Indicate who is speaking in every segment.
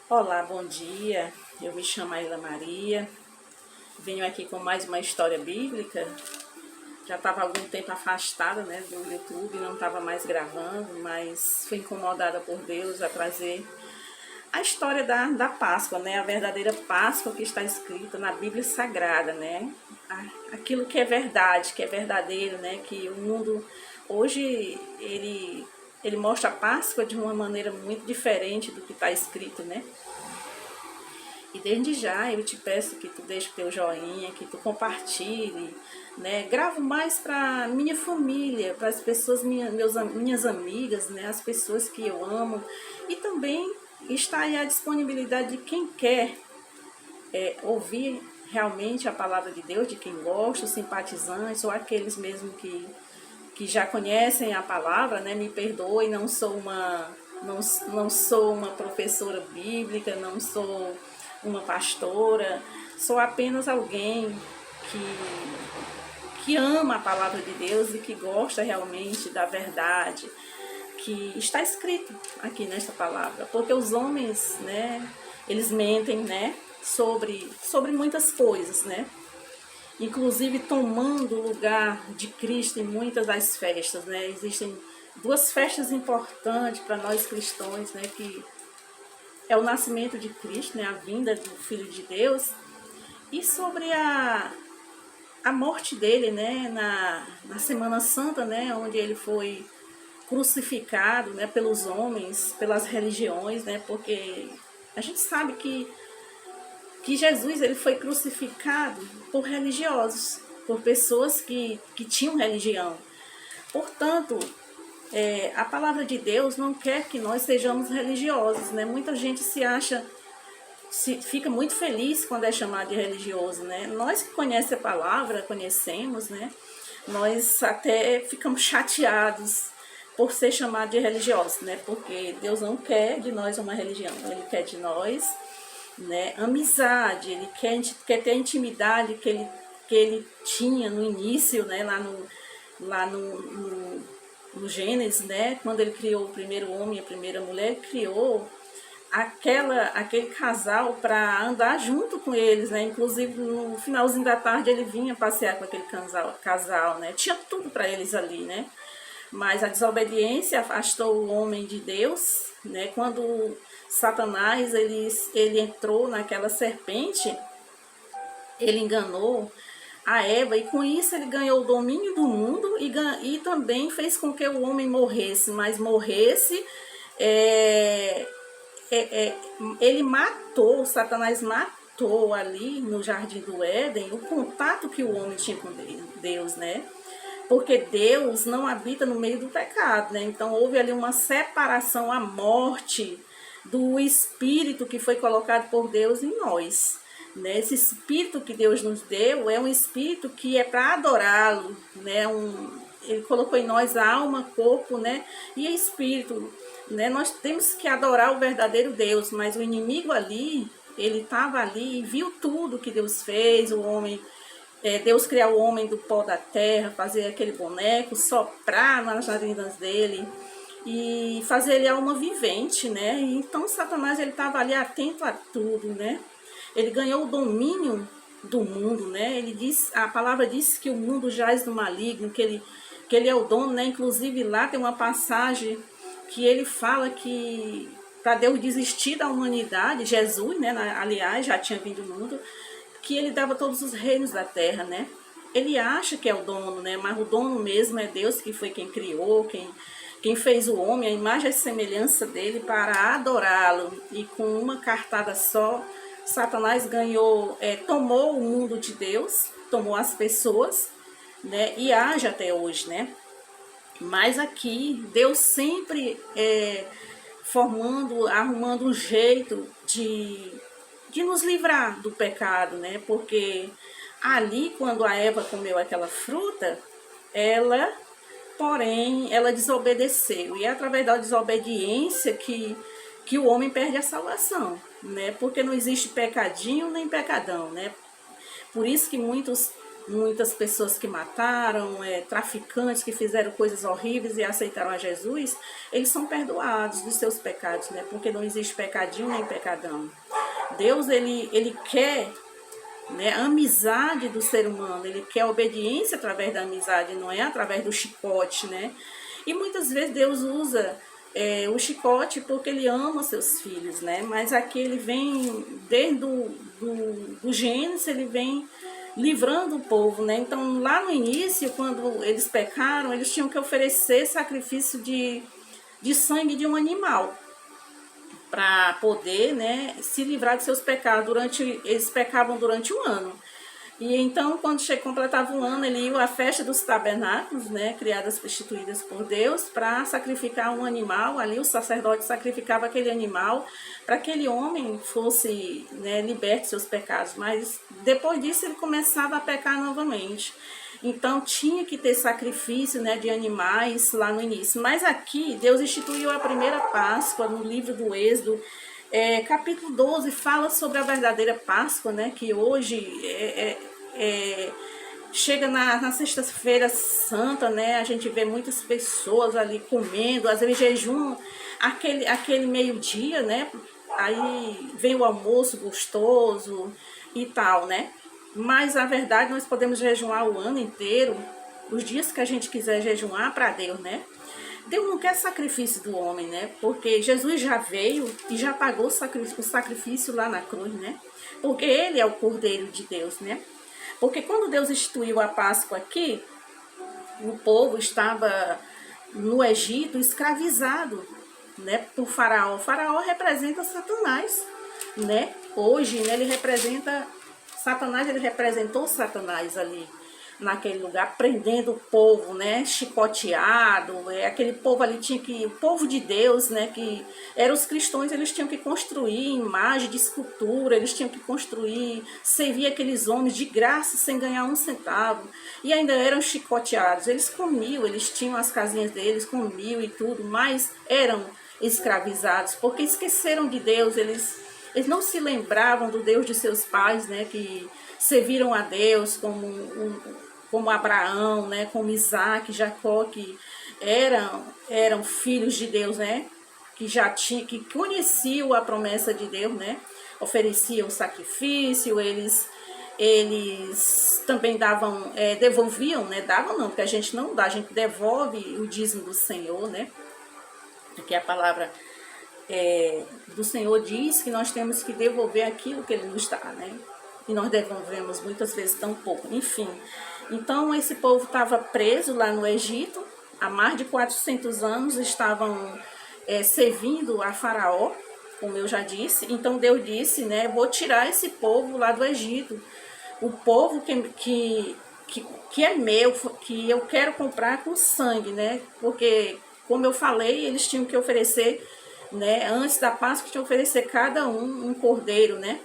Speaker 1: Olá, bom dia. Eu me chamo Aila Maria. Venho aqui com mais uma história bíblica. Já estava há algum tempo afastada, do YouTube, não estava mais gravando, mas fui incomodada por Deus a trazer a história da Páscoa, né? A verdadeira Páscoa que está escrita na Bíblia Sagrada, né? Aquilo que é verdade, que é verdadeiro, né? Que o mundo hoje ele mostra a Páscoa de uma maneira muito diferente do que está escrito, né? E desde já eu te peço que tu deixe o teu joinha, que tu compartilhe, né? Gravo mais para minha família, para as pessoas, minhas amigas, né? As pessoas que eu amo. E também está aí a disponibilidade de quem quer ouvir realmente a palavra de Deus, de quem gosta, os simpatizantes, ou aqueles mesmo que já conhecem a palavra, né? Me perdoe, não sou uma professora bíblica, não sou uma pastora, sou apenas alguém que ama a palavra de Deus e que gosta realmente da verdade que está escrito aqui nesta palavra, porque os homens, né, eles mentem, né, sobre muitas coisas, né, inclusive tomando o lugar de Cristo em muitas das festas, né, existem duas festas importantes para nós cristãos, né, que é o nascimento de Cristo, né, a vinda do Filho de Deus, e sobre a morte dele, né, na Semana Santa, né, onde ele foi crucificado, né, pelos homens, pelas religiões, né, porque a gente sabe que Jesus ele foi crucificado por religiosos, por pessoas que tinham religião. Portanto, a palavra de Deus não quer que nós sejamos religiosos, né? Muita gente fica muito feliz quando é chamado de religioso, né? Nós que conhecemos a palavra, conhecemos, né? Nós até ficamos chateados por ser chamado de religiosos, né? Porque Deus não quer de nós uma religião, Ele quer de nós, né, amizade, Ele quer ter a intimidade que ele tinha no início, né? No Gênesis, né? Quando Ele criou o primeiro homem e a primeira mulher, Ele criou aquele casal para andar junto com eles, né? Inclusive no finalzinho da tarde ele vinha passear com aquele casal, né? Tinha tudo para eles ali, né? Mas a desobediência afastou o homem de Deus, né? Quando Satanás ele entrou naquela serpente, ele enganou a Eva e com isso ele ganhou o domínio do mundo e também fez com que o homem morresse, mas morresse é, ele matou, Satanás matou ali no Jardim do Éden o contato que o homem tinha com Deus, né? Porque Deus não habita no meio do pecado, né? Então houve ali uma separação, a morte do espírito que foi colocado por Deus em nós. Né? Esse espírito que Deus nos deu é um espírito que é para adorá-lo, né? Ele colocou em nós alma, corpo, né? E espírito, né? Nós temos que adorar o verdadeiro Deus, mas o inimigo ali, ele estava ali e viu tudo que Deus fez, o homem. Deus criar o homem do pó da terra, fazer aquele boneco, soprar nas narinas dele e fazer ele alma vivente, né? Então Satanás ele estava ali atento a tudo, né? Ele ganhou o domínio do mundo, né? A palavra diz que o mundo jaz do maligno, que ele é o dono, né? Inclusive lá tem uma passagem que ele fala que para Deus desistir da humanidade, Jesus, né? Aliás, já tinha vindo o mundo, que ele dava todos os reinos da terra, né? Ele acha que é o dono, né? Mas o dono mesmo é Deus, que foi quem criou, quem fez o homem, a imagem e semelhança dele para adorá-lo. E com uma cartada só, Satanás tomou o mundo de Deus, tomou as pessoas, né? E age até hoje, né? Mas aqui, Deus sempre arrumando um jeito de nos livrar do pecado, né? Porque ali, quando a Eva comeu aquela fruta, porém, ela desobedeceu. E é através da desobediência que o homem perde a salvação, né? Porque não existe pecadinho nem pecadão, né? Por isso que muitos muitas pessoas que mataram, traficantes que fizeram coisas horríveis e aceitaram a Jesus, eles são perdoados dos seus pecados, né? Porque não existe pecadinho nem pecadão. Deus, ele quer, né, a amizade do ser humano, ele quer a obediência através da amizade, não é através do chicote, né? E muitas vezes Deus usa o chicote porque ele ama seus filhos, né? Mas aqui ele vem, desde do Gênesis, ele vem livrando o povo, né? Então, lá no início, quando eles pecaram, eles tinham que oferecer sacrifício de sangue de um animal para poder, né, se livrar de seus pecados. Eles pecavam durante um ano. E então, quando completava um ano, ele ia à festa dos tabernáculos, né, criadas, instituídas por Deus, para sacrificar um animal. Ali o sacerdote sacrificava aquele animal para que aquele homem fosse, né, liberto de seus pecados. Mas depois disso ele começava a pecar novamente. Então tinha que ter sacrifício, né, de animais lá no início. Mas aqui Deus instituiu a primeira Páscoa no livro do Êxodo. Capítulo 12 fala sobre a verdadeira Páscoa, né, que hoje chega na sexta-feira santa, né, a gente vê muitas pessoas ali comendo, às vezes jejum aquele meio-dia, né, aí vem o almoço gostoso e tal, né. Mas, na verdade, nós podemos jejuar o ano inteiro, os dias que a gente quiser jejuar para Deus, né? Deus não quer sacrifício do homem, né? Porque Jesus já veio e já pagou o sacrifício lá na cruz, né? Porque ele é o Cordeiro de Deus, né? Porque quando Deus instituiu a Páscoa aqui, o povo estava no Egito escravizado, né? Por Faraó. O Faraó representa Satanás, né? Hoje, né, ele representa Satanás, ele representou Satanás ali naquele lugar, prendendo o povo, né, chicoteado. Aquele povo ali tinha que, o povo de Deus, né, que eram os cristãos, eles tinham que construir imagem de escultura, eles tinham que construir, servir aqueles homens de graça sem ganhar um centavo, e ainda eram chicoteados. Eles comiam, eles tinham as casinhas deles, comiam e tudo, mas eram escravizados porque esqueceram de Deus. Eles não se lembravam do Deus de seus pais, né, que serviram a Deus como Abraão, né, como Isaac, Jacó, que eram filhos de Deus, né, que conheciam a promessa de Deus, né, ofereciam sacrifício, eles também davam, devolviam, né, davam não, porque a gente não dá, a gente devolve o dízimo do Senhor, né, porque a palavra do Senhor diz que nós temos que devolver aquilo que Ele nos dá, né? E nós devolvemos muitas vezes tão pouco. Enfim, então esse povo estava preso lá no Egito, há mais de 400 anos estavam servindo a Faraó, como eu já disse. Então Deus disse, né, vou tirar esse povo lá do Egito, o povo que é meu, que eu quero comprar com sangue, né? Porque, como eu falei, eles tinham que oferecer, né, antes da Páscoa, tinha que oferecer cada um cordeiro, né,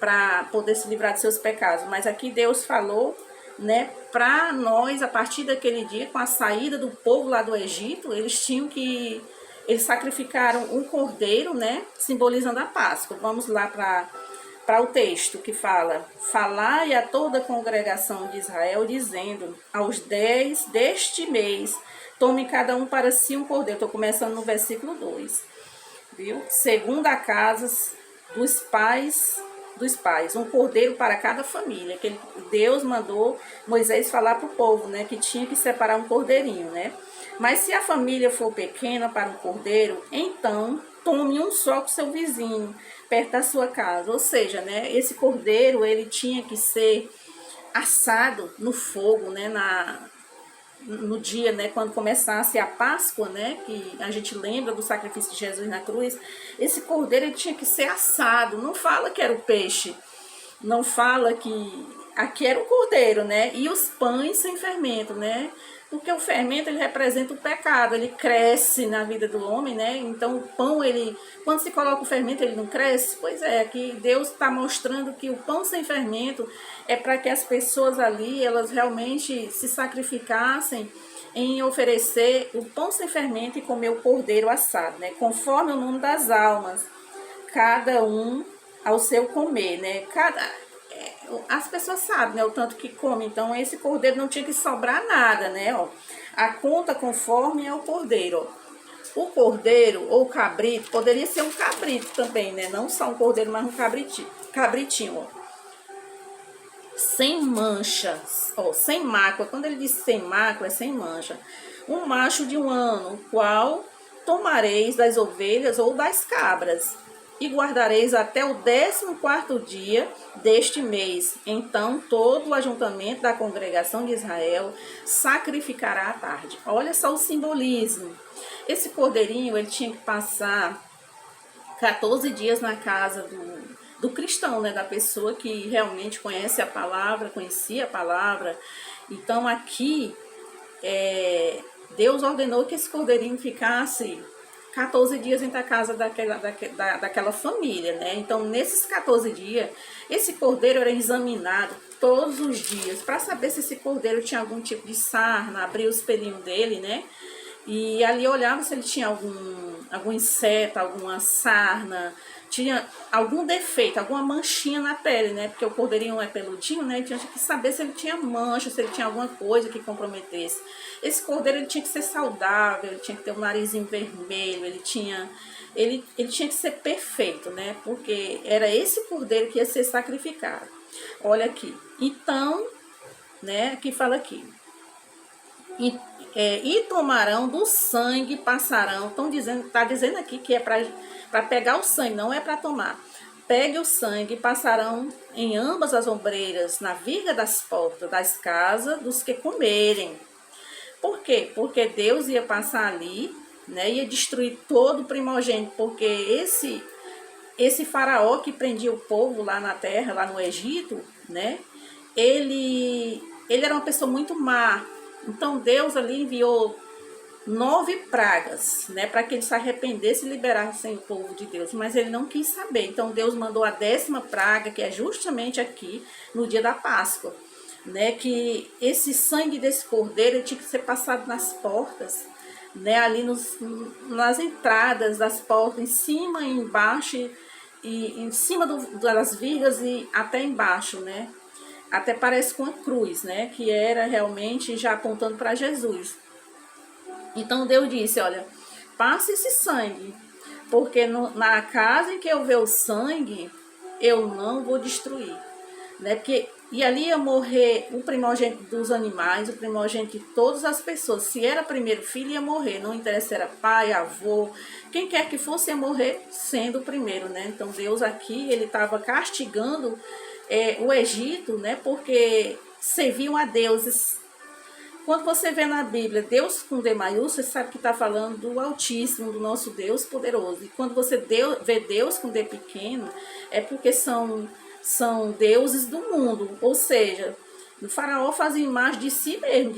Speaker 1: para poder se livrar de seus pecados. Mas aqui Deus falou, né, para nós, a partir daquele dia, com a saída do povo lá do Egito, eles sacrificaram um cordeiro, né, simbolizando a Páscoa. Vamos lá para o texto que fala: falai a toda a congregação de Israel, dizendo, aos 10 deste mês, tome cada um para si um cordeiro. Estou começando no versículo 2. Viu? Segundo a casas dos pais, um cordeiro para cada família. Que Deus mandou Moisés falar para o povo, né, que tinha que separar um cordeirinho, né? Mas se a família for pequena para um cordeiro, então tome um só com seu vizinho, perto da sua casa. Ou seja, né, esse cordeiro, ele tinha que ser assado no fogo, né, no dia, né, quando começasse a Páscoa, né, que a gente lembra do sacrifício de Jesus na cruz. Esse cordeiro, ele tinha que ser assado. Não fala que era o peixe, não fala que aqui era o cordeiro, né, e os pães sem fermento, né, porque o fermento, ele representa o pecado, ele cresce na vida do homem, né? Então o pão, quando se coloca o fermento, ele não cresce. Pois é, aqui Deus está mostrando que o pão sem fermento é para que as pessoas ali, elas realmente se sacrificassem em oferecer o pão sem fermento e comer o cordeiro assado, né? Conforme o número das almas, cada um ao seu comer, né? as pessoas sabem, né, o tanto que come, então esse cordeiro não tinha que sobrar nada, né, ó. A conta conforme é o cordeiro, ó. O cordeiro ou cabrito, poderia ser um cabrito também, né, não só um cordeiro, mas um cabritinho, ó. Sem manchas, ó, sem mácula. Quando ele diz sem mácula, é sem mancha. Um macho de 1 ano, o qual tomareis das ovelhas ou das cabras, e guardareis até o 14º dia deste mês. Então todo o ajuntamento da congregação de Israel sacrificará à tarde. Olha só o simbolismo. Esse cordeirinho, ele tinha que passar 14 dias na casa do cristão, né, da pessoa que realmente conhece a palavra, conhecia a palavra. Então aqui Deus ordenou que esse cordeirinho ficasse 14 dias dentro da casa daquela família, né? Então, nesses 14 dias, esse cordeiro era examinado todos os dias para saber se esse cordeiro tinha algum tipo de sarna, abrir os pelinhos dele, né? E ali olhava se ele tinha algum inseto, alguma sarna, tinha algum defeito, alguma manchinha na pele, né? Porque o cordeirinho é peludinho, né? Tinha que saber se ele tinha mancha, se ele tinha alguma coisa que comprometesse. Esse cordeiro, ele tinha que ser saudável, ele tinha que ter um narizinho vermelho, ele tinha que ser perfeito, né? Porque era esse cordeiro que ia ser sacrificado. Olha aqui. Então, né? Aqui fala aqui. E tomarão do sangue, passarão. Tá dizendo aqui que é para pegar o sangue, não é para tomar. Pegue o sangue, passarão em ambas as ombreiras, na viga das portas das casas dos que comerem. Por quê? Porque Deus ia passar ali, né? Ia destruir todo o primogênito, porque esse faraó que prendia o povo lá na terra, lá no Egito, né? Ele era uma pessoa muito má. Então Deus ali enviou 9 pragas, né, para que eles se arrependessem e liberassem o povo de Deus, mas ele não quis saber. Então Deus mandou a 10ª praga, que é justamente aqui no dia da Páscoa, né, que esse sangue desse cordeiro tinha que ser passado nas portas, né, ali nas entradas das portas, em cima e embaixo, e em cima das vigas e até embaixo, né? Até parece com a cruz, né? Que era realmente já apontando para Jesus. Então Deus disse, olha, passe esse sangue, porque na casa em que eu ver o sangue, eu não vou destruir, né? E ali ia morrer o primogênito dos animais, o primogênito de todas as pessoas. Se era primeiro filho, ia morrer, não interessa se era pai, avô, quem quer que fosse, ia morrer sendo o primeiro, né? Então Deus aqui, ele estava castigando o Egito, né? Porque serviam a deuses. Quando você vê na Bíblia Deus com D maiúsculo, você sabe que está falando do Altíssimo, do nosso Deus poderoso. E quando você vê Deus com D pequeno, é porque são deuses do mundo. Ou seja, o faraó fazia imagem de si mesmo,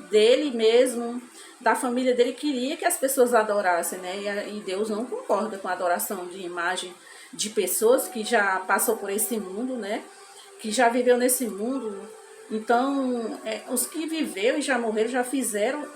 Speaker 1: dele mesmo, da família dele, queria que as pessoas adorassem, né? E Deus não concorda com a adoração de imagem de pessoas que já passou por esse mundo, né? Que já viveu nesse mundo. Então, os que viveram e já morreram, já fizeram,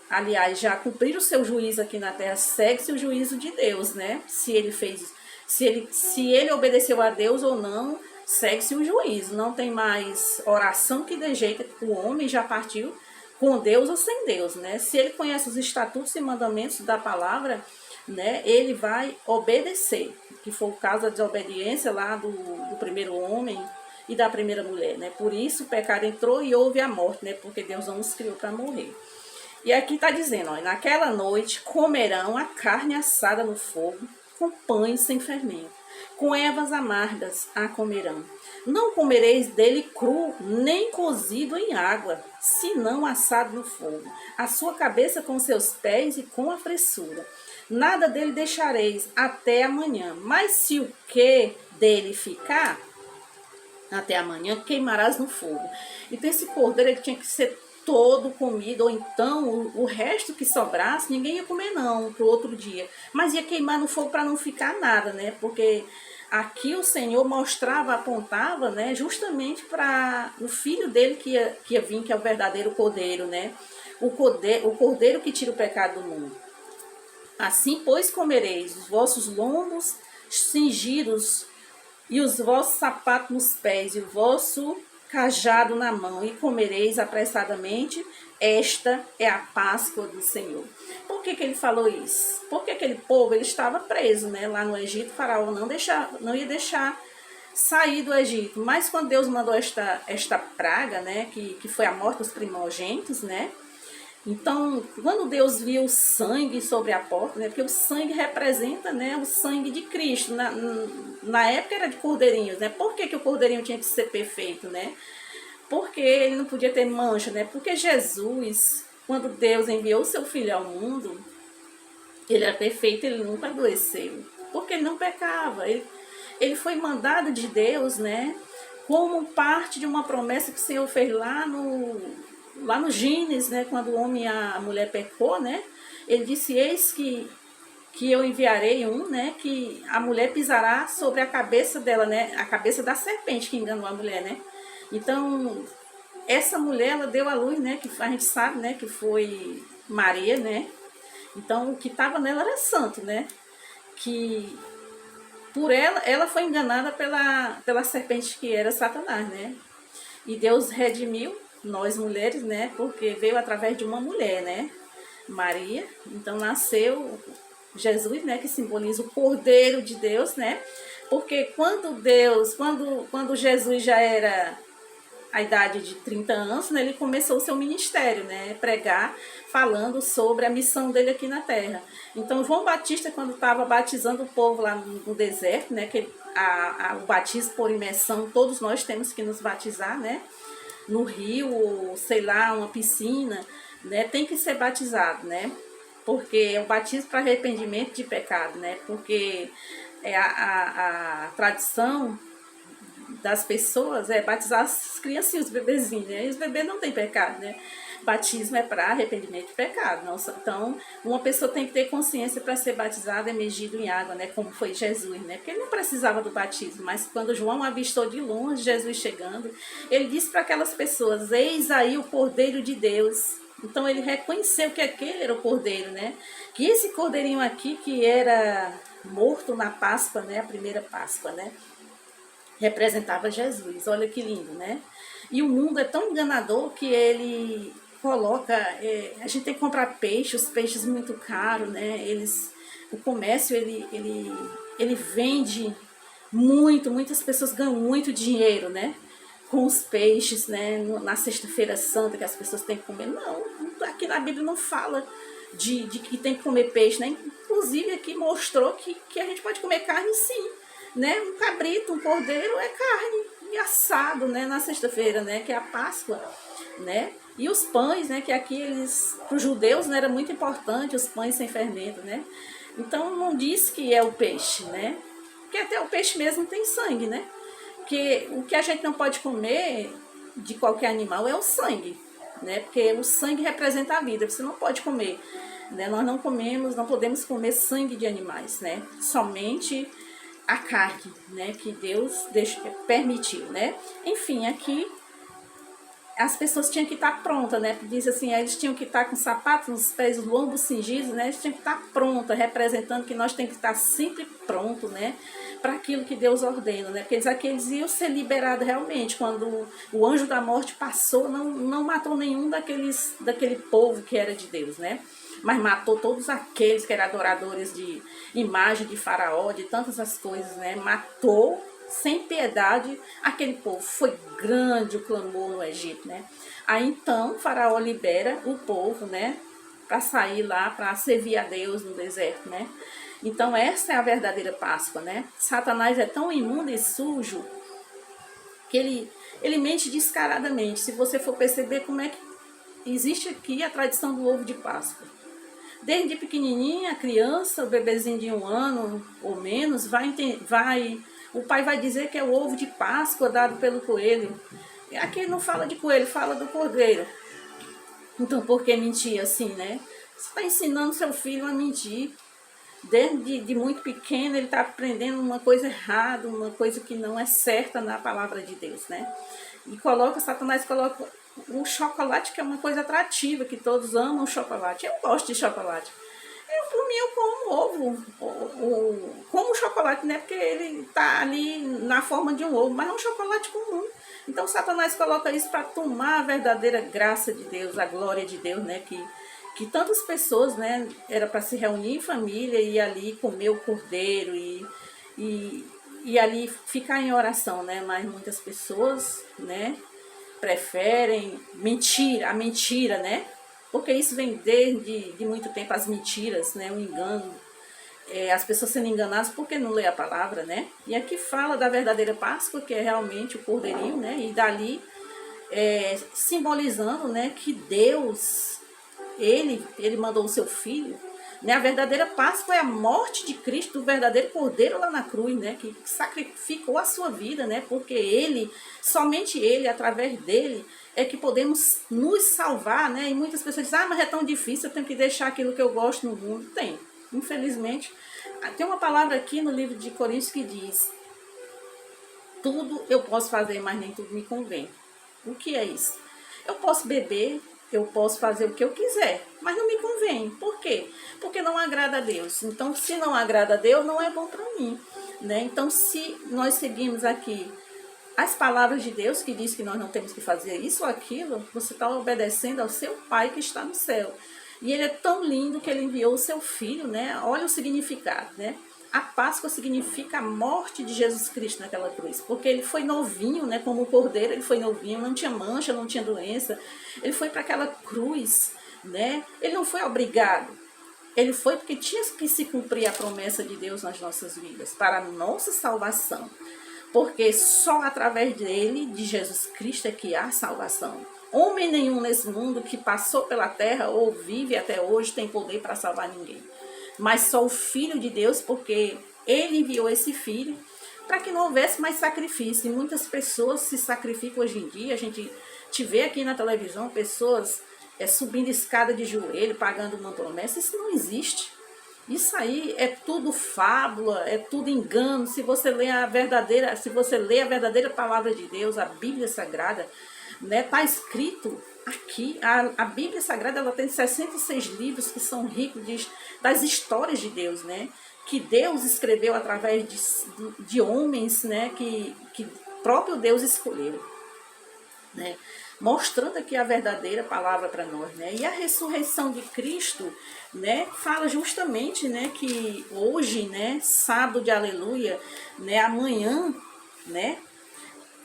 Speaker 1: aliás, já cumpriram o seu juízo aqui na terra, segue-se o juízo de Deus, né? Se ele obedeceu a Deus ou não, segue-se o juízo. Não tem mais oração que dê jeito, o homem já partiu com Deus ou sem Deus, né? Se ele conhece os estatutos e mandamentos da palavra, né, ele vai obedecer, que foi o caso da desobediência lá do primeiro homem e da primeira mulher, né? Por isso o pecado entrou e houve a morte, né? Porque Deus não nos criou para morrer. E aqui está dizendo, ó, naquela noite comerão a carne assada no fogo, com pães sem fermento, com ervas amargas a comerão. Não comereis dele cru, nem cozido em água, senão assado no fogo. A sua cabeça com seus pés e com a fressura. Nada dele deixareis até amanhã. Mas se o que dele ficar, até amanhã queimarás no fogo. Então esse cordeiro, ele tinha que ser todo comido, ou então o resto que sobrasse, ninguém ia comer não, pro outro dia. Mas ia queimar no fogo para não ficar nada, né? Porque aqui o Senhor mostrava, apontava, né, justamente para o filho dele que ia vir, que é o verdadeiro cordeiro, né? O cordeiro que tira o pecado do mundo. Assim, pois, comereis os vossos lombos cingidos e os vossos sapatos nos pés, e o vosso cajado na mão, e comereis apressadamente. Esta é a Páscoa do Senhor. Por que ele falou isso? Porque aquele povo ele estava preso, né? Lá no Egito, o faraó não ia deixar sair do Egito. Mas quando Deus mandou esta praga, né? Que foi a morte dos primogênitos, né? Então, quando Deus viu o sangue sobre a porta, né, porque o sangue representa, né, o sangue de Cristo, na época era de cordeirinhos, né? Por que o cordeirinho tinha que ser perfeito, né? Porque ele não podia ter mancha, né? Porque Jesus, quando Deus enviou o seu filho ao mundo, ele era perfeito, ele nunca adoeceu, porque ele não pecava, ele foi mandado de Deus, né? Como parte de uma promessa que o Senhor fez lá no Gênesis, né, quando o homem e a mulher pecou, né, ele disse, eis que eu enviarei né, que a mulher pisará sobre a cabeça dela, né, a cabeça da serpente que enganou a mulher, né. Então, essa mulher, ela deu à luz, né, que a gente sabe, né, que foi Maria, né. Então, o que estava nela era santo, né, que por ela foi enganada pela serpente que era Satanás, né. E Deus redimiu nós mulheres, né? Porque veio através de uma mulher, né? Maria. Então nasceu Jesus, né? Que simboliza o Cordeiro de Deus, né? Porque quando Jesus já era a idade de 30 anos, né, ele começou o seu ministério, né, pregar, falando sobre a missão dele aqui na terra. Então, João Batista, quando estava batizando o povo lá no deserto, né, que o batismo por imersão, todos nós temos que nos batizar, né, no rio, ou sei lá, uma piscina, né, tem que ser batizado, né, porque é o batismo para arrependimento de pecado, né, porque é a tradição das pessoas é batizar as criancinhas, os bebezinhos, né? E os bebês não têm pecado, né? Batismo é para arrependimento de pecado. Nossa, então, uma pessoa tem que ter consciência para ser batizada, emergido em água, né? Como foi Jesus, né? Porque ele não precisava do batismo, mas quando João avistou de longe Jesus chegando, ele disse para aquelas pessoas, eis aí o Cordeiro de Deus. Então, ele reconheceu que aquele era o Cordeiro, né? Que esse Cordeirinho aqui, que era morto na Páscoa, né? A primeira Páscoa, né? Representava Jesus. Olha que lindo, né? E o mundo é tão enganador que ele coloca, a gente tem que comprar peixe, os peixes muito caros, né? O comércio ele vende muito, muitas pessoas ganham muito dinheiro, né? Com os peixes, né? Na sexta-feira santa que as pessoas têm que comer. Não, aqui na Bíblia não fala de que tem que comer peixe, né? Inclusive aqui mostrou que a gente pode comer carne sim, né? Um cabrito, um cordeiro é carne e assado, né? Na sexta-feira, né? Que é a Páscoa, né? E os pães, né? Que aqui para os judeus, né, era muito importante os pães sem fermento, né? Então não diz que é o peixe, né? Porque até o peixe mesmo tem sangue, né? Porque o que a gente não pode comer de qualquer animal é o sangue, né? Porque o sangue representa a vida, você não pode comer, né? Nós não podemos comer sangue de animais, né? Somente a carne, né? Que Deus permitiu, né? Enfim, aqui as pessoas tinham que estar prontas, né? Diz assim, eles tinham que estar com sapatos nos pés, os lombos cingidos, né? Eles tinham que estar prontas, representando que nós temos que estar sempre pronto, né? Para aquilo que Deus ordena, né? Porque eles iam ser liberados realmente. Quando o anjo da morte passou, não matou nenhum daquele povo que era de Deus, né? Mas matou todos aqueles que eram adoradores de imagem de faraó, de tantas as coisas, né? Matou sem piedade aquele povo. Foi grande o clamor no Egito, né? Aí então o faraó libera o povo, né? Para sair lá, para servir a Deus no deserto, né? Então essa é a verdadeira Páscoa, né? Satanás é tão imundo e sujo que ele mente descaradamente. Se você for perceber como é que existe aqui a tradição do ovo de Páscoa. Desde pequenininha, a criança, o bebezinho de 1 ano ou menos, o pai vai dizer que é o ovo de Páscoa dado pelo coelho. Aqui não fala de coelho, fala do cordeiro. Então, por que mentir assim, né? Você está ensinando seu filho a mentir. Desde muito pequeno, ele está aprendendo uma coisa errada, uma coisa que não é certa na palavra de Deus, né? E Satanás coloca o chocolate, que é uma coisa atrativa, que todos amam chocolate. Eu gosto de chocolate. Por mim, eu como ovo, como chocolate, né? Porque ele tá ali na forma de um ovo, mas é um chocolate comum. Então, Satanás coloca isso para tomar a verdadeira graça de Deus, a glória de Deus, né? Que tantas pessoas, né? Era para se reunir em família e ali comer o cordeiro e, e ali ficar em oração, né? Mas muitas pessoas, né? Preferem a mentira, né? Porque isso vem desde de muito tempo, as mentiras, né? O engano, as pessoas sendo enganadas porque não lê a palavra, né? E aqui fala da verdadeira Páscoa, que é realmente o cordeirinho, né? E dali simbolizando, né, que Deus, ele mandou o seu filho, né? A verdadeira Páscoa é a morte de Cristo, do verdadeiro cordeiro lá na cruz, né? Que sacrificou a sua vida, né? Porque ele, somente ele, através dele, é que podemos nos salvar, né? E muitas pessoas dizem, mas é tão difícil, eu tenho que deixar aquilo que eu gosto no mundo. Tem, infelizmente. Tem uma palavra aqui no livro de Coríntios que diz, tudo eu posso fazer, mas nem tudo me convém. O que é isso? Eu posso beber, eu posso fazer o que eu quiser, mas não me convém. Por quê? Porque não agrada a Deus. Então, se não agrada a Deus, não é bom para mim, né? Então, se nós seguimos aqui as palavras de Deus, que diz que nós não temos que fazer isso ou aquilo, você está obedecendo ao seu Pai que está no céu. E ele é tão lindo que ele enviou o seu filho, né? Olha o significado, né? A Páscoa significa a morte de Jesus Cristo naquela cruz, porque ele foi novinho, né, como o cordeiro, ele foi novinho, não tinha mancha, não tinha doença, ele foi para aquela cruz, né, ele não foi obrigado, ele foi porque tinha que se cumprir a promessa de Deus nas nossas vidas, para a nossa salvação, porque só através dele, de Jesus Cristo, é que há salvação. Homem nenhum nesse mundo que passou pela terra ou vive até hoje tem poder para salvar ninguém. Mas só o Filho de Deus, porque ele enviou esse Filho para que não houvesse mais sacrifício. E muitas pessoas se sacrificam hoje em dia. A gente te vê aqui na televisão pessoas subindo escada de joelho, pagando uma promessa. Isso não existe. Isso aí é tudo fábula, é tudo engano. Se você lê a verdadeira palavra de Deus, a Bíblia Sagrada, né, tá escrito aqui, a Bíblia Sagrada, ela tem 66 livros que são ricos das histórias de Deus, né? Que Deus escreveu através de homens, né? Que próprio Deus escolheu, né? Mostrando aqui a verdadeira palavra para nós, né? E a ressurreição de Cristo, né? Fala justamente, né? Que hoje, né? Sábado de aleluia, né? Amanhã, né?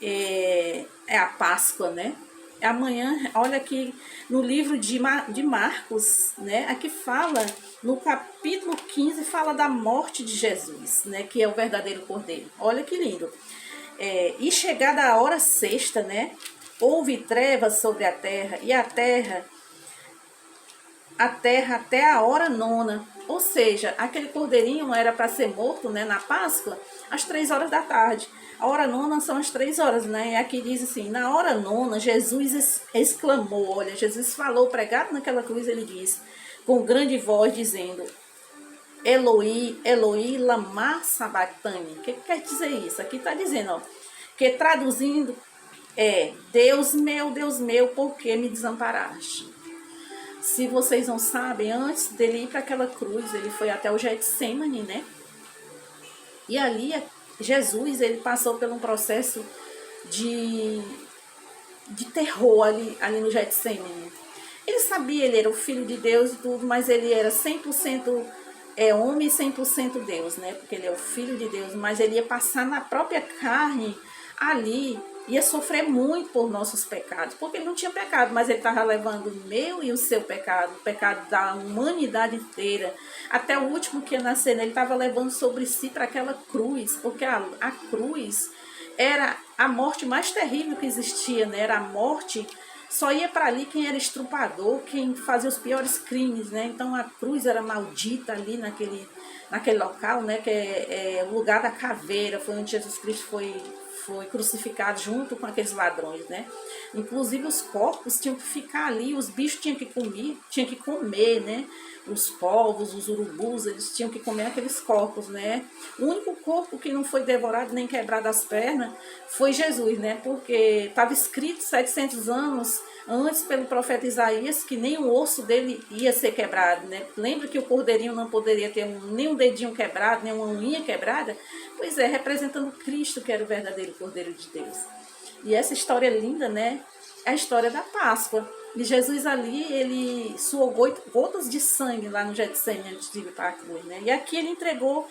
Speaker 1: É a Páscoa, né? Amanhã, olha aqui no livro de Marcos, né? Aqui fala, no capítulo 15, fala da morte de Jesus, né? Que é o verdadeiro cordeiro. Olha que lindo. E chegada a hora sexta, né? Houve trevas sobre a terra, e a terra até a hora nona. Ou seja, aquele cordeirinho era para ser morto, né, na Páscoa, às 3 horas da tarde. A hora nona são as 3 horas, né? E aqui diz assim, na hora nona, Jesus exclamou, olha, Jesus falou, pregado naquela cruz, ele disse, com grande voz, dizendo, Eloi, Eloi, lama sabachthani. O que quer dizer isso? Aqui está dizendo, ó, que traduzindo Deus meu, por que me desamparaste? Se vocês não sabem, antes dele ir para aquela cruz, ele foi até o Getsemane, né? E ali, Jesus, ele passou por um processo de terror ali no Getsemane. Ele sabia, ele era o Filho de Deus e tudo, mas ele era 100% homem e 100% Deus, né? Porque ele é o Filho de Deus, mas ele ia passar na própria carne ali, ia sofrer muito por nossos pecados, porque ele não tinha pecado, mas ele estava levando o meu e o seu pecado, o pecado da humanidade inteira, até o último que ia nascer, né? Ele estava levando sobre si para aquela cruz, porque a cruz era a morte mais terrível que existia, né? Era a morte, só ia para ali quem era estrupador, quem fazia os piores crimes, né? Então a cruz era maldita ali naquele local, né? Que é o lugar da caveira, foi onde Jesus Cristo foi crucificado junto com aqueles ladrões, né? Inclusive os corpos tinham que ficar ali, os bichos tinham que comer, né? Os polvos, os urubus, eles tinham que comer aqueles corpos, né? O único corpo que não foi devorado nem quebrado as pernas foi Jesus, né? Porque estava escrito 700 anos antes pelo profeta Isaías que nem o osso dele ia ser quebrado, né? Lembra que o cordeirinho não poderia ter nem um dedinho quebrado, nem uma unha quebrada? Pois é, representando Cristo, que era o verdadeiro Cordeiro de Deus. E essa história linda, né? É a história da Páscoa. E Jesus ali, ele suou gotas de sangue lá no Getsemane antes de ir para a cruz, né? E aqui ele entregou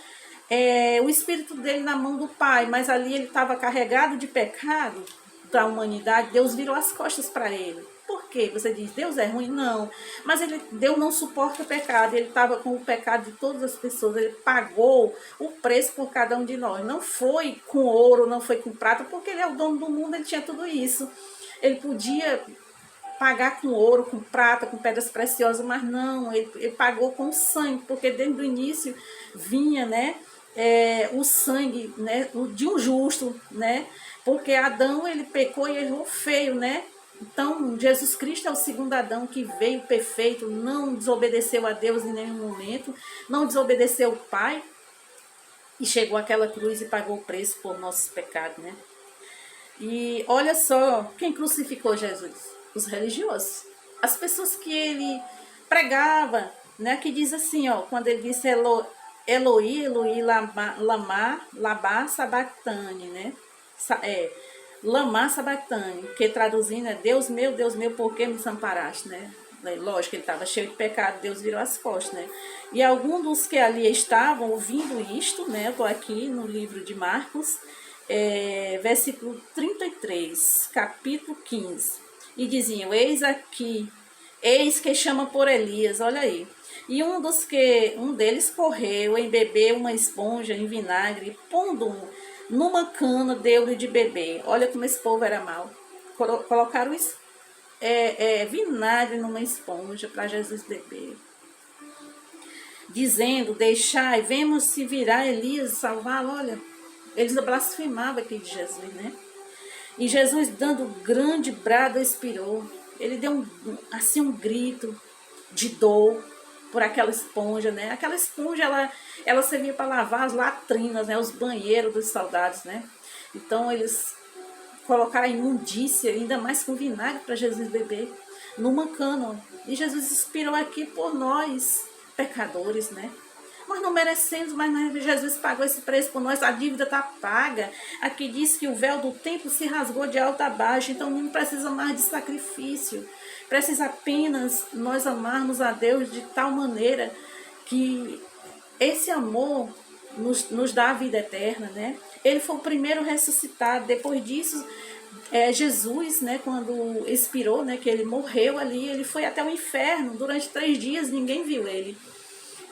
Speaker 1: o espírito dele na mão do Pai, mas ali ele estava carregado de pecado da humanidade. Deus virou as costas para ele. Por quê? Você diz, Deus é ruim? Não. Mas Deus não suporta o pecado. Ele estava com o pecado de todas as pessoas. Ele pagou o preço por cada um de nós. Não foi com ouro, não foi com prata, porque ele é o dono do mundo, ele tinha tudo isso. Ele podia pagar com ouro, com prata, com pedras preciosas, mas não, ele pagou com sangue, porque desde o início vinha, né, o sangue, né, de um justo, né, porque Adão, ele pecou e errou feio, né. Então, Jesus Cristo é o segundo Adão que veio perfeito, não desobedeceu a Deus em nenhum momento, não desobedeceu o Pai, e chegou àquela cruz e pagou o preço por nossos pecados, né. E olha só, quem crucificou Jesus? Os religiosos. As pessoas que ele pregava, né, que diz assim, ó, quando ele disse Eloi, Eloi, lama sabachthani, né? Lama sabachthani, que traduzindo é Deus, meu, por que me desamparaste, né? Lógico, ele estava cheio de pecado, Deus virou as costas, né? E alguns dos que ali estavam ouvindo isto, né? Eu estou aqui no livro de Marcos, versículo 33, capítulo 15. E diziam, eis que chama por Elias, olha aí. E um deles correu, embebeu uma esponja em vinagre, pondo numa cana, deu-lhe de beber. Olha como esse povo era mau. Colocaram vinagre numa esponja para Jesus beber. Dizendo, deixai, vemos se virá Elias salvá-lo. Olha, eles blasfemavam aqui de Jesus, né? E Jesus, dando grande brado, expirou. Ele deu um grito de dor por aquela esponja, né? Aquela esponja, ela servia para lavar as latrinas, né? Os banheiros dos soldados, né? Então, eles colocaram a imundícia, ainda mais com vinagre para Jesus beber, numa cana. E Jesus expirou aqui por nós, pecadores, né? Nós não merecemos, mas Jesus pagou esse preço por nós, a dívida está paga. Aqui diz que o véu do templo se rasgou de alto a baixo, então não precisa mais de sacrifício. Precisa apenas nós amarmos a Deus de tal maneira que esse amor nos dá a vida eterna, né? Ele foi o primeiro ressuscitado. Depois disso, Jesus, né, quando expirou, né, que ele morreu ali, ele foi até o inferno. Durante 3 dias ninguém viu ele.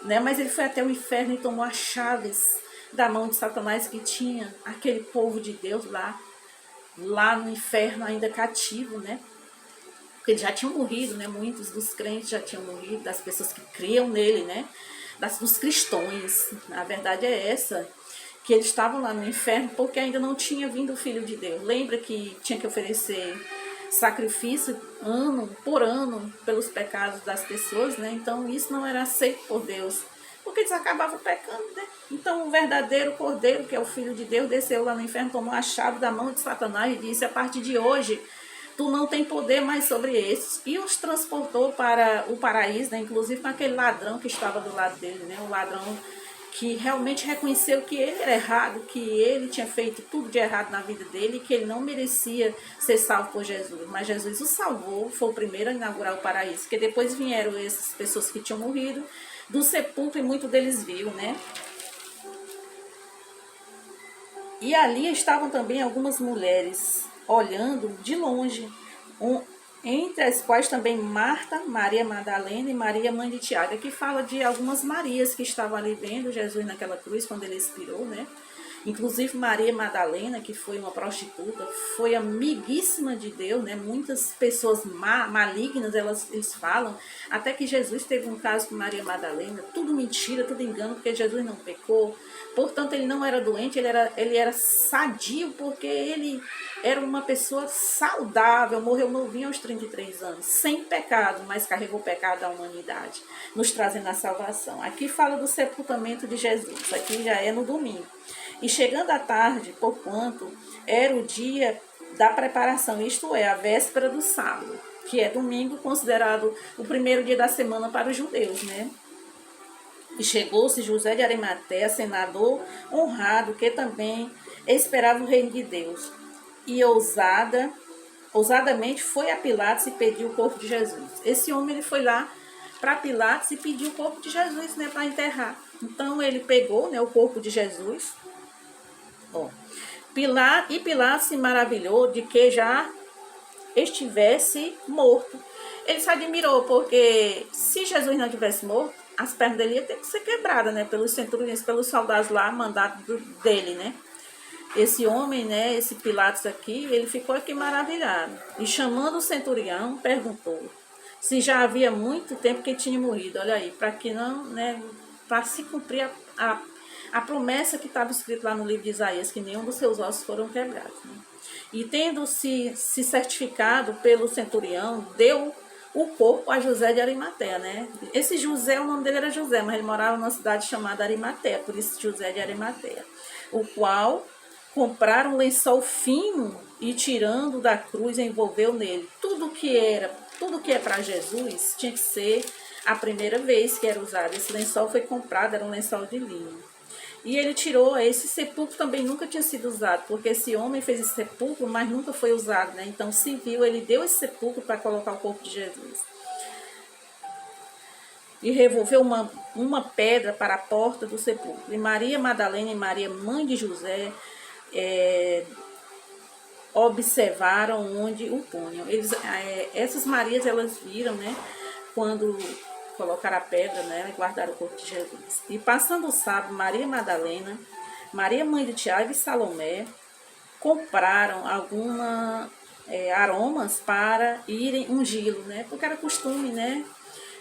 Speaker 1: Né? Mas ele foi até o inferno e tomou as chaves da mão de Satanás, que tinha aquele povo de Deus lá no inferno ainda cativo, né? Porque eles já tinham morrido, né? Muitos dos crentes já tinham morrido, das pessoas que criam nele, né? Dos cristãos. A verdade é essa, que eles estavam lá no inferno porque ainda não tinha vindo o Filho de Deus. Lembra que tinha que oferecer sacrifício ano por ano pelos pecados das pessoas, né? Então isso não era aceito por Deus, porque eles acabavam pecando, né? Então o verdadeiro Cordeiro, que é o Filho de Deus, desceu lá no inferno, tomou a chave da mão de Satanás e disse, a partir de hoje tu não tem poder mais sobre esses, e os transportou para o paraíso, né? Inclusive com aquele ladrão que estava do lado dele, né? O ladrão que realmente reconheceu que ele era errado, que ele tinha feito tudo de errado na vida dele, que ele não merecia ser salvo por Jesus. Mas Jesus o salvou, foi o primeiro a inaugurar o paraíso, porque depois vieram essas pessoas que tinham morrido do sepulcro e muitos deles viu, né? E ali estavam também algumas mulheres olhando de longe, entre as quais também Marta, Maria Madalena e Maria mãe de Tiago, que fala de algumas Marias que estavam ali vendo Jesus naquela cruz quando ele expirou, né? Inclusive Maria Madalena, que foi uma prostituta, foi amiguíssima de Deus, né? Muitas pessoas malignas, eles falam, até que Jesus teve um caso com Maria Madalena, tudo mentira, tudo engano, porque Jesus não pecou. Portanto, ele não era doente, ele era sadio, porque ele era uma pessoa saudável, morreu novinho aos 33 anos, sem pecado, mas carregou o pecado da humanidade, nos trazendo a salvação. Aqui fala do sepultamento de Jesus, aqui já é no domingo. E chegando à tarde, porquanto era o dia da preparação, isto é, a véspera do sábado, que é domingo, considerado o primeiro dia da semana para os judeus, né? E chegou-se José de Arimateia, senador honrado, que também esperava o reino de Deus. E ousadamente foi a Pilatos e pediu o corpo de Jesus. Esse homem ele foi lá para Pilatos e pediu o corpo de Jesus, né, para enterrar. Então ele pegou, né, o corpo de Jesus. Ó, Pilatos se maravilhou de que já estivesse morto. Ele se admirou, porque se Jesus não tivesse morto, as pernas dele iam ter que ser quebradas, né, pelos centuriões, pelos soldados lá, mandados dele, né. Esse homem, né, esse Pilatos aqui, ele ficou aqui maravilhado. E chamando o centurião, perguntou se já havia muito tempo que tinha morrido. Olha aí, para que não, né, para se cumprir a promessa que estava escrita lá no livro de Isaías, que nenhum dos seus ossos foram quebrados. Né? E tendo-se certificado pelo centurião, deu o corpo a José de Arimateia, né? Esse José, o nome dele era José, mas ele morava numa cidade chamada Arimateia, por isso José de Arimateia, o qual compraram um lençol fino e tirando da cruz envolveu nele. Tudo que é para Jesus tinha que ser a primeira vez que era usado. Esse lençol foi comprado, era um lençol de linho. E ele tirou, esse sepulcro também nunca tinha sido usado, porque esse homem fez esse sepulcro, mas nunca foi usado, né? Então se viu, ele deu esse sepulcro para colocar o corpo de Jesus. E revolveu uma pedra para a porta do sepulcro. E Maria Madalena e Maria, mãe de José, observaram onde o punham. Essas Marias, elas viram, né, quando colocaram a pedra, né, e guardaram o corpo de Jesus. E passando o sábado, Maria Madalena, Maria mãe de Tiago e Salomé compraram alguns aromas para irem ungí-lo, né, porque era costume, né,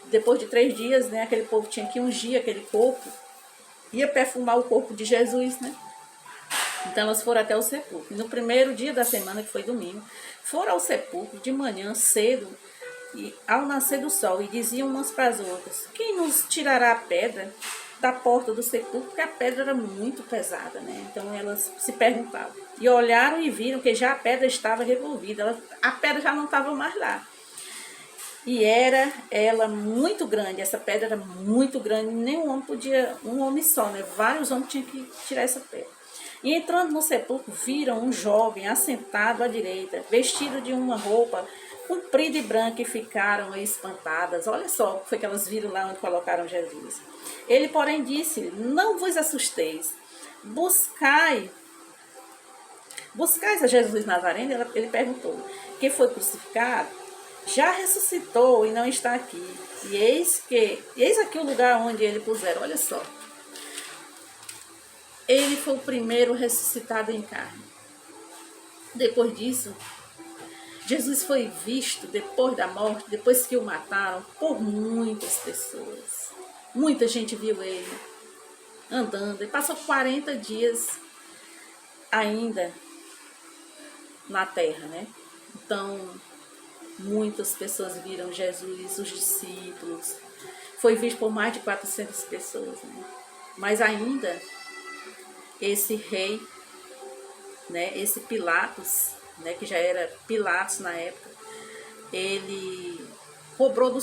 Speaker 1: depois de 3 dias, né, aquele povo tinha que ungir aquele corpo, ia perfumar o corpo de Jesus, né. Então elas foram até o sepulcro. No primeiro dia da semana, que foi domingo, foram ao sepulcro de manhã cedo, e ao nascer do sol, e diziam umas para as outras: quem nos tirará a pedra da porta do sepulcro? Porque a pedra era muito pesada, né? Então elas se perguntavam. E olharam e viram que já a pedra estava revolvida, a pedra já não estava mais lá. E era ela muito grande, essa pedra era muito grande, nenhum homem podia, um homem só, né? Vários homens tinham que tirar essa pedra. E entrando no sepulcro, viram um jovem assentado à direita, vestido de uma roupa comprida e branca, e ficaram espantadas. Olha só o que foi que elas viram lá onde colocaram Jesus. Ele, porém, disse: não vos assusteis, buscais a Jesus Nazareno. Ele perguntou: quem foi crucificado já ressuscitou e não está aqui. E eis aqui o lugar onde ele puseram. Olha só. Ele foi o primeiro ressuscitado em carne. Depois disso, Jesus foi visto depois da morte, depois que o mataram, por muitas pessoas. Muita gente viu ele andando. Ele passou 40 dias ainda na terra, né? Então, muitas pessoas viram Jesus, os discípulos. Foi visto por mais de 400 pessoas, né? Mas ainda esse rei, né, esse Pilatos, né, que já era Pilatos na época, ele cobrou do